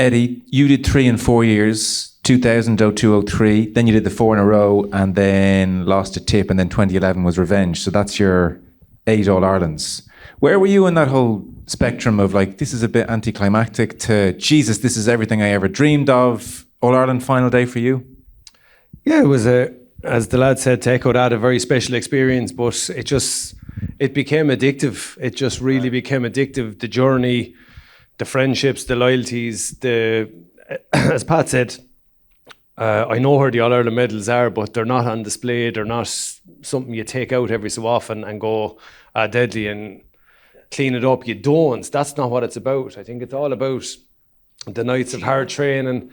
Eddie, you did 3 and 4 years, 2000, 02, 03. Then you did the 4 in a row and then lost a tip, and then 2011 was revenge. So that's your 8 All-Irelands. Where were you in that whole spectrum of like, this is a bit anticlimactic to, Jesus, this is everything I ever dreamed of, All-Ireland final day for you? Yeah, it was as the lad said, to echo that, a very special experience, but it became addictive. It just really became addictive. The journey, the friendships, the loyalties, as Pat said, I know where the All-Ireland medals are, but they're not on display. They're not something you take out every so often and go deadly and clean it up. You don't. That's not what it's about. I think it's all about the nights of hard training.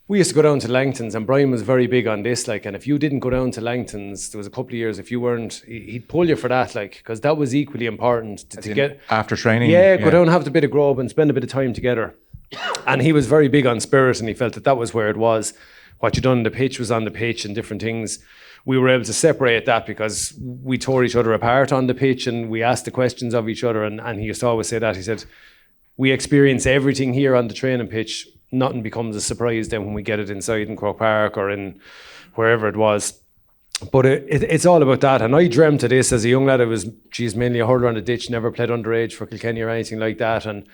We used to go down to Langton's, and Brian was very big on this. Like, and if you didn't go down to Langton's, there was a couple of years, if you weren't, he'd pull you for that, like, because that was equally important to get after training. Yeah, go down, have a bit of grub, and spend a bit of time together. And he was very big on spirit, and he felt that was where it was. What you done on the pitch was on the pitch, and different things. We were able to separate that because we tore each other apart on the pitch, and we asked the questions of each other. And he used to always say that. He said, "We experience everything here on the training pitch. Nothing becomes a surprise then when we get it inside in Croke Park or in wherever it was." But it's all about that. And I dreamt of this as a young lad. I was, mainly a hurler on the ditch, never played underage for Kilkenny or anything like that. And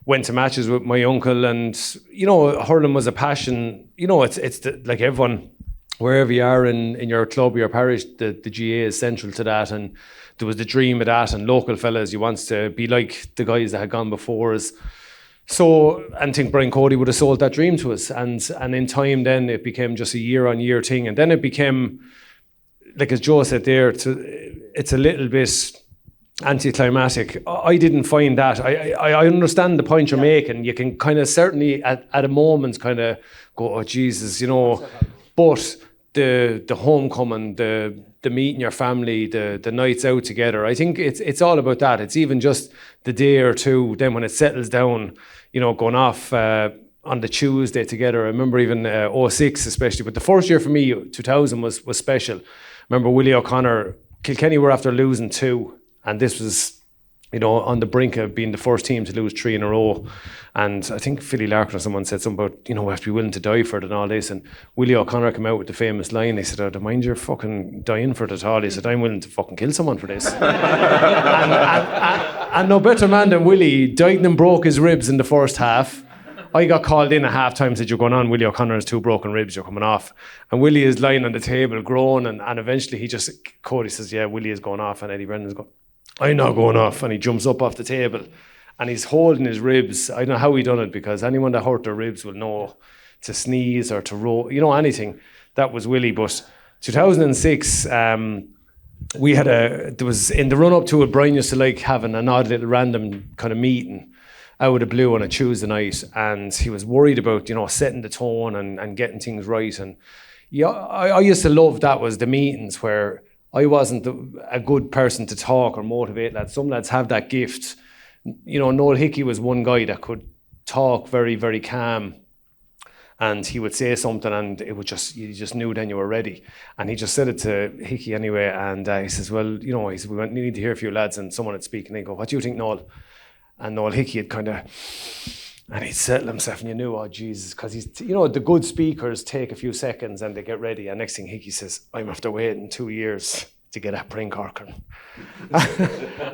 went to matches with my uncle. And, hurling was a passion. It's like everyone, wherever you are in your club or your parish, the GAA is central to that. And there was the dream of that. And local fellas, you want to be like the guys that had gone before us. So, and I think Brian Cody would have sold that dream to us. And in time then it became just a year-on-year thing. And then it became, like as Joe said there, it's a little bit anticlimactic. I didn't find that. I understand the point you're making. You can kind of certainly at a moment kind of go, oh Jesus, but the homecoming, the meeting your family, the nights out together, I think it's all about that. It's even just the day or two, then when it settles down, going off on the Tuesday together. I remember even 06 especially, but the first year for me, 2000 was special. I remember Willie O'Connor, Kilkenny were after losing 2, and this was, on the brink of being the first team to lose 3 in a row. And I think Philly Larkin or someone said something about, we have to be willing to die for it and all this. And Willie O'Connor came out with the famous line. He said, "Oh, don't mind you're fucking dying for it at all." He said, "I'm willing to fucking kill someone for this." and no better man than Willie. Died and broke his ribs in the first half. I got called in at half time, said, "You're going on, Willie O'Connor has 2 broken ribs, you're coming off." And Willie is lying on the table, groaning, and eventually Cody says, "Yeah, Willie is going off," and Eddie Brennan's going, "I'm not going off," and he jumps up off the table and he's holding his ribs. I don't know how he done it, because anyone that hurt their ribs will know to sneeze or to roll, anything. That was Willie. But 2006, we had there was in the run up to it, Brian used to like having an odd little random kind of meeting out of the blue on a Tuesday night, and he was worried about, setting the tone and getting things right. And yeah, I used to love that was the meetings where I wasn't a good person to talk or motivate lads. Some lads have that gift. Noel Hickey was one guy that could talk very, very calm, and he would say something and it would you just knew then you were ready. And he just said it to Hickey anyway, and he says, "Well, he said, we need to hear a few lads," and someone would speak and he'd go, "What do you think, Noel?" And Noel Hickey had and he'd settle himself, and you knew, oh Jesus, because he's, the good speakers take a few seconds and they get ready. And next thing Hickey says, "I'm after waiting 2 years to get at Brian Corcoran."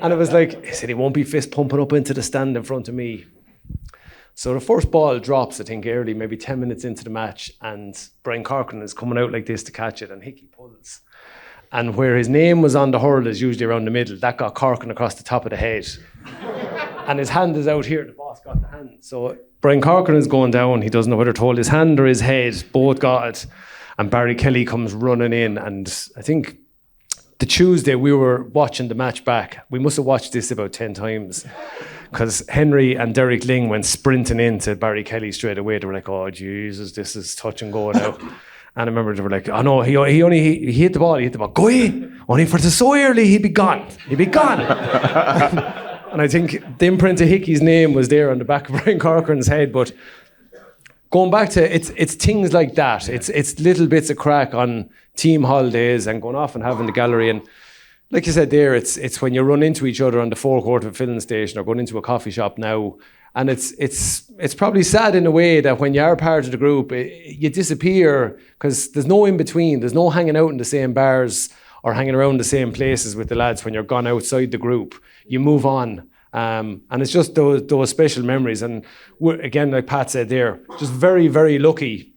And it was like, he said, he won't be fist pumping up into the stand in front of me. So the first ball drops, I think early, maybe 10 minutes into the match, and Brian Corcoran is coming out like this to catch it, and Hickey pulls. And where his name was on the hurl is usually around the middle. That got Corcoran across the top of the head. And his hand is out here, the boss got the hand. So Brian Corcoran is going down, he doesn't know whether to hold his hand or his head, both got it. And Barry Kelly comes running in, and I think the Tuesday we were watching the match back. We must have watched this about 10 times, because Henry and Derek Ling went sprinting into Barry Kelly straight away. They were like, "Oh Jesus, this is touch and go now." And I remember they were like, "Oh no, he hit the ball, Go in, only for the so early, he'd be gone. And I think the imprint of Hickey's name was there on the back of Brian Corcoran's head. But going back to it's things like that. It's little bits of crack on team holidays and going off and having the gallery. And like you said there, it's when you run into each other on the forecourt of a filling station or going into a coffee shop now, And it's probably sad in a way that when you are part of the group, you disappear because there's no in between. There's no hanging out in the same bars or hanging around the same places with the lads when you're gone outside the group. You move on. And it's just those special memories. And again, like Pat said there, just very, very lucky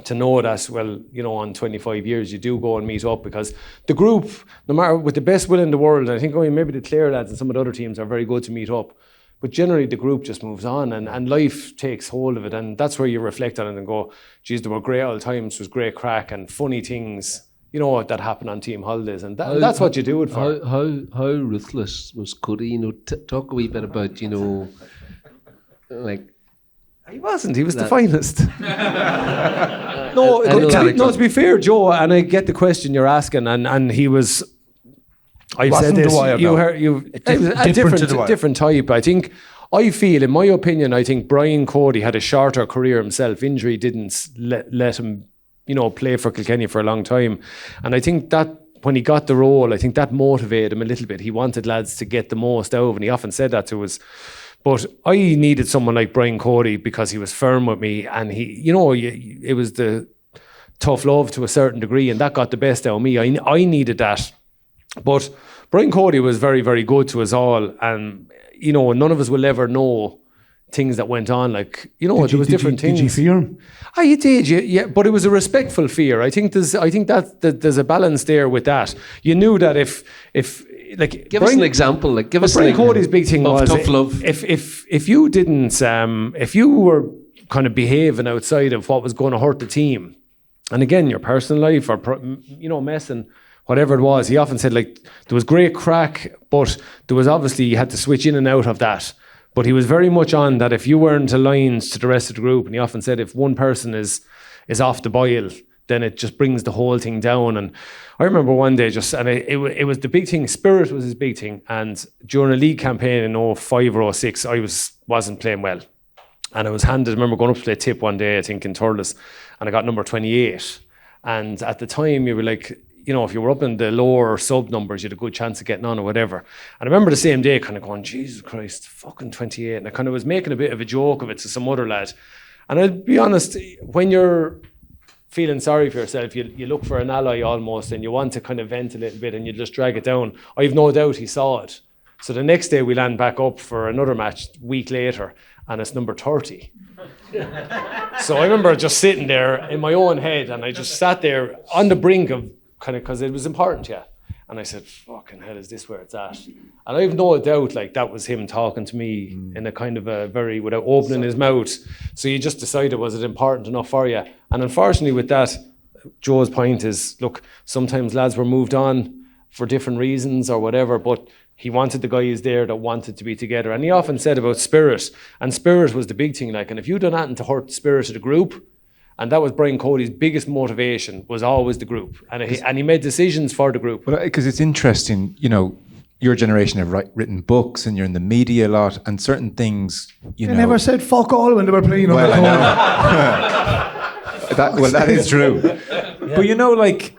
to know that, well, you know, on 25 years, you do go and meet up, because the group, no matter, with the best will in the world, and I think maybe the Clare lads and some of the other teams are very good to meet up, but generally the group just moves on, and life takes hold of it, and that's where you reflect on it and go, geez, there were great old times, there was great crack and funny things, you know, that happened on team holidays, and that's what you do it for. How ruthless was Cody? You know, talk a wee bit about, you know, like... He wasn't. He was the finest. To be fair, Joe, and I get the question you're asking, and he was. I've said this. Different type. I feel, in my opinion, I think Brian Cody had a shorter career himself. Injury didn't let him, you know, play for Kilkenny for a long time, and I think that when he got the role, I think that motivated him a little bit. He wanted lads to get the most out of him, and he often said that to us. But I needed someone like Brian Cody because he was firm with me, and he, you know, it was the tough love to a certain degree, and that got the best out of me. I needed that. But Brian Cody was very, very good to us all, and, you know, none of us will ever know things that went on. Like, you know, there was different things. Did you fear him? You did, yeah, but it was a respectful fear. I think there's a balance there with that. You knew that if like, give us an example. Like, give us Brian Cody's big thing was tough love. If you didn't, if you were kind of behaving outside of what was going to hurt the team, and again, your personal life or, you know, messing, whatever it was, he often said, like, there was great crack, but there was obviously, you had to switch in and out of that. But he was very much on that if you weren't aligned to the rest of the group, and he often said if one person is off the boil, then it just brings the whole thing down. And I remember one day it was the big thing, spirit was his big thing. And during a league campaign in 05 or 06, I wasn't playing well. And I was handed, I remember going up to play tip one day, I think in Thurles, and I got number 28. And at the time you were like, you know, if you were up in the lower sub numbers, you had a good chance of getting on or whatever. And I remember the same day kind of going, Jesus Christ, fucking 28. And I kind of was making a bit of a joke of it to some other lad. And I'll be honest, when you're feeling sorry for yourself, you look for an ally almost, and you want to kind of vent a little bit, and you just drag it down. I've no doubt he saw it. So the next day we land back up for another match a week later, and it's number 30. So I remember just sitting there in my own head, and I just sat there on the brink of kind of, because it was important, yeah. And I said, fucking hell, is this where it's at? And I have no doubt, like, that was him talking to me in a kind of a very, without opening his mouth. So you just decided, was it important enough for you? And unfortunately with that, Joe's point is, look, sometimes lads were moved on for different reasons or whatever, but he wanted the guys there that wanted to be together. And he often said about spirit, and spirit was the big thing, like, and if you'd done anything to hurt the spirit of the group, and that was Brian Cody's biggest motivation, was always the group. And he made decisions for the group. Because it's interesting, you know, your generation have written books and you're in the media a lot, and certain things, you know... They never said fuck all when they were playing on the corner. That is true. Yeah. But you know, like,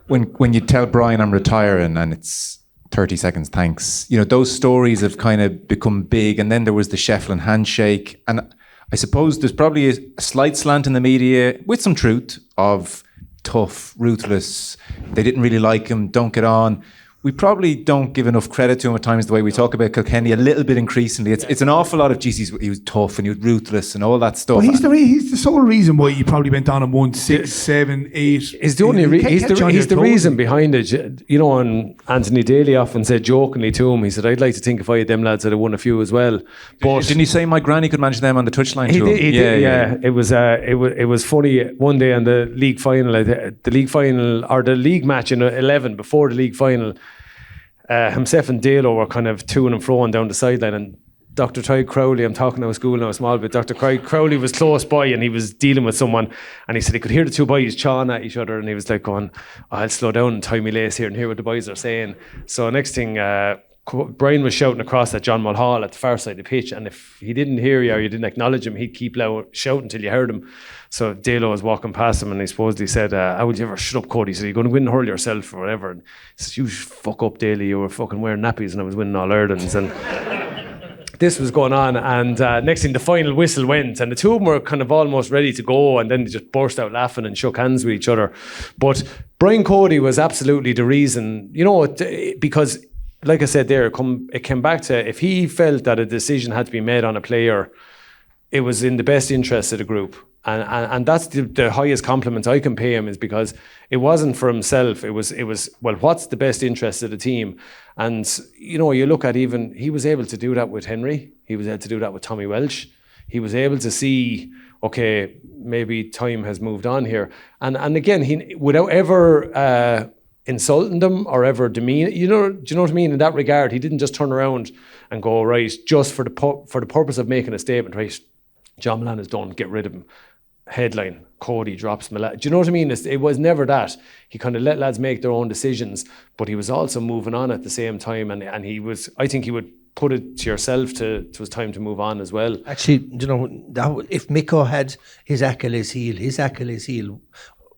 when you tell Brian I'm retiring and it's 30 seconds, thanks, you know, those stories have kind of become big. And then there was the Shefflin handshake, and I suppose there's probably a slight slant in the media, with some truth, of tough, ruthless, they didn't really like him, don't get on. We probably don't give enough credit to him at times, the way we talk about Kilkenny, a little bit increasingly. It's an awful lot of, geez, he was tough and he was ruthless and all that stuff. But he's the sole reason why you probably went on and won 6, 7, 8. He's the reason behind it. You know, and Anthony Daly often said jokingly to him, he said, I'd like to think if I had them lads, I'd have won a few as well. But didn't he say my granny could manage them on the touchline? He did. It was funny one day in the league final, or the league match in 11 before the league final. Himself and Dalo were kind of to and fro down the sideline, and Dr. Troy Crowley, I'm talking about school now a small bit, Dr. Crowley was close by and he was dealing with someone, and he said he could hear the two boys chawing at each other, and he was like going, I'll slow down and tie my lace here and hear what the boys are saying. So next thing, Brian was shouting across at John Mulhall at the far side of the pitch, and if he didn't hear you or you didn't acknowledge him, he'd keep loud shouting until you heard him. So Dalo was walking past him, and he supposedly said, how would you ever shut up, Cody? He said, you're going to win and hurl yourself or whatever. And he said, you fuck up, Daly, you were fucking wearing nappies and I was winning all Irelands. And this was going on, and next thing the final whistle went, and the two of them were kind of almost ready to go, and then they just burst out laughing and shook hands with each other. But Brian Cody was absolutely the reason, because like I said there, it came back to, if he felt that a decision had to be made on a player, it was in the best interest of the group. And that's the highest compliment I can pay him, is because it wasn't for himself. It was well, what's the best interest of the team? And you look at, even he was able to do that with Henry. He was able to do that with Tommy Welsh. He was able to see, okay, maybe time has moved on here. And again, he, without ever insulting them or ever demeaning, do you know what I mean? In that regard, he didn't just turn around and go, right, just for the purpose of making a statement, right, John Mullane is done, get rid of him. Headline, Cody drops Mullane. Do you know what I mean? It was never that. He kind of let lads make their own decisions, but he was also moving on at the same time, and he was, I think he would put it to yourself it was time to move on as well. Actually, if Miko had his Achilles heel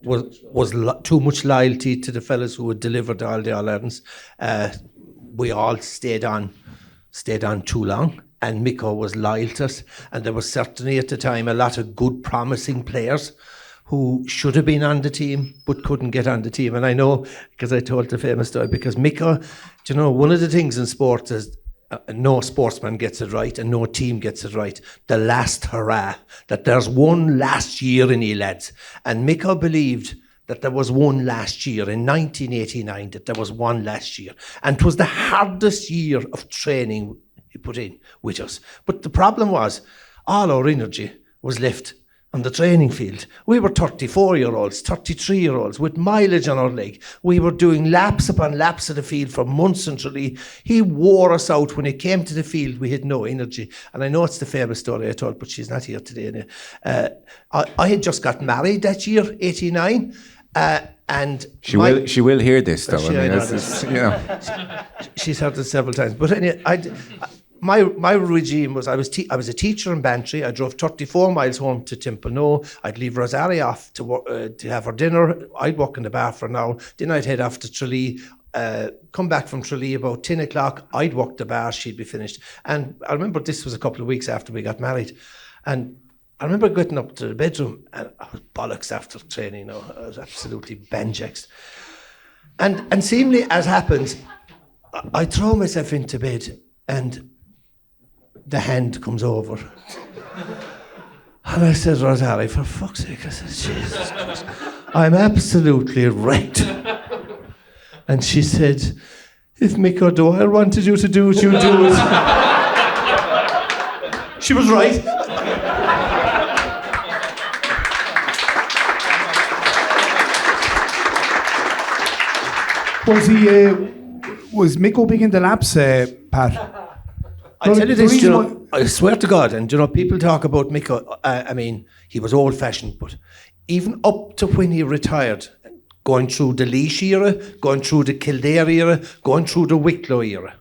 was too much loyalty to the fellas who had delivered all the All-Irelands. We all stayed on too long. And Miko was loyal to us. And there was certainly at the time a lot of good, promising players who should have been on the team but couldn't get on the team. And I know, because I told the famous story, because Miko, one of the things in sports is no sportsman gets it right and no team gets it right. The last hurrah, that there's one last year in you, lads. And Miko believed that there was one last year in 1989, that there was one last year. And it was the hardest year of training he put in with us. But the problem was, all our energy was left on the training field. We were 34-year-olds, 33-year-olds with mileage on our leg. We were doing laps upon laps of the field for months in Tralee. He wore us out. When it came to the field, we had no energy. And I know it's the famous story I told, but she's not here today. I had just got married that year, 89. And she will hear this though. She's heard it several times. But anyway, my regime was, I was a teacher in Bantry. I drove 34 miles home to Timperno. I'd leave Rosalie off to have her dinner. I'd walk in the bar for an hour. Then I'd head off to Tralee. Come back from Tralee about 10 o'clock. I'd walk the bar. She'd be finished. And I remember this was a couple of weeks after we got married, and I remember getting up to the bedroom and I was bollocks after training. I was absolutely benjexed. And seemingly, as happens, I throw myself into bed and the hand comes over. And I said, Rosalie, for fuck's sake, I said, Jesus Christ, I'm absolutely wrecked. And she said, if Miko Doyle wanted you to do it, you do it. She was right. Was Miko big in the laps, Pat? I tell you this, I swear to God, and people talk about Miko, he was old-fashioned, but even up to when he retired, going through the Laois era, going through the Kildare era, going through the Wicklow era.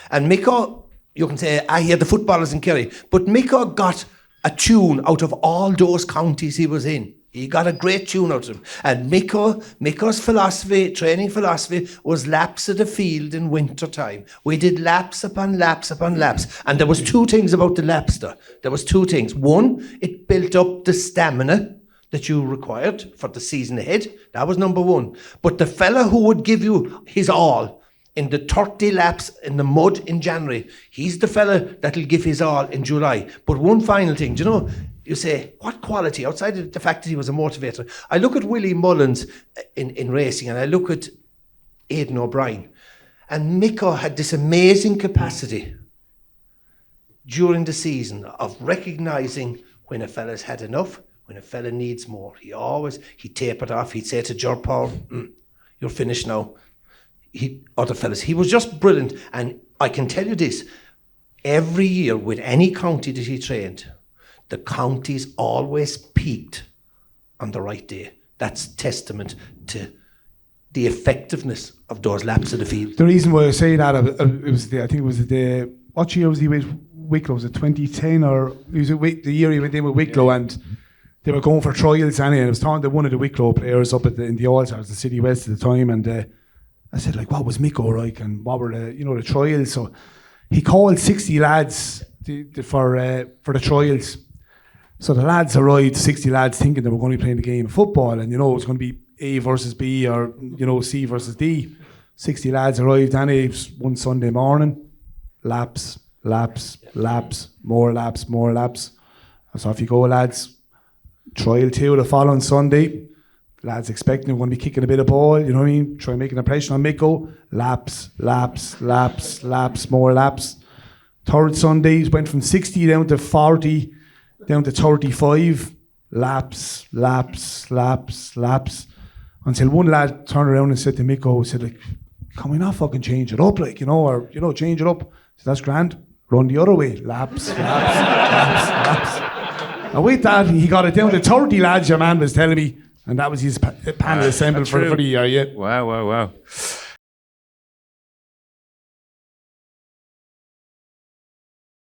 And Miko, you can say, he had the footballers in Kerry, but Miko got a tune out of all those counties he was in. He got a great tune out of him. And Miko's philosophy, training philosophy, was laps of the field in winter time. We did laps upon laps upon laps. And there was two things about the laps there. There was two things. One, it built up the stamina that you required for the season ahead. That was number one. But the fella who would give you his all in the 30 laps in the mud in January, he's the fella that'll give his all in July. But one final thing, you say, what quality, outside of the fact that he was a motivator? I look at Willie Mullins in racing, and I look at Aidan O'Brien, and Miko had this amazing capacity during the season of recognising when a fella's had enough, when a fella needs more. He'd tape it off. He'd say to Ger Paul, you're finished now. Other fellas, he was just brilliant. And I can tell you this, every year with any county that he trained, the counties always peaked on the right day. That's testament to the effectiveness of those laps of the field. The reason why I say that, what year was he with Wicklow? Was it 2010 or was it the year he went in with Wicklow? And they were going for trials anyway, and I was talking to one of the Wicklow players up in the All-Stars, the City West at the time, and I said, what was Miko like, and what were the trials? So he called 60 lads for the trials. So the lads arrived, 60 lads, thinking they were going to be playing the game of football, and it was going to be A versus B or C versus D. 60 lads arrived, and it was one Sunday morning. Laps, more laps. So off you go, lads. Trial 2 the following Sunday. Lads expecting we're going to be kicking a bit of ball, you know what I mean? Try making an impression on Micko. Laps, more laps. Third Sundays went from 60 down to 40, down to 35. Laps. Until one lad turned around and said to Micko, said, like, can we not fucking change it up, like, or change it up? So that's grand. Run the other way. Laps. And with that, he got it down to 30 lads, your man was telling me. And that was his panel assembled for the year, yeah. Wow.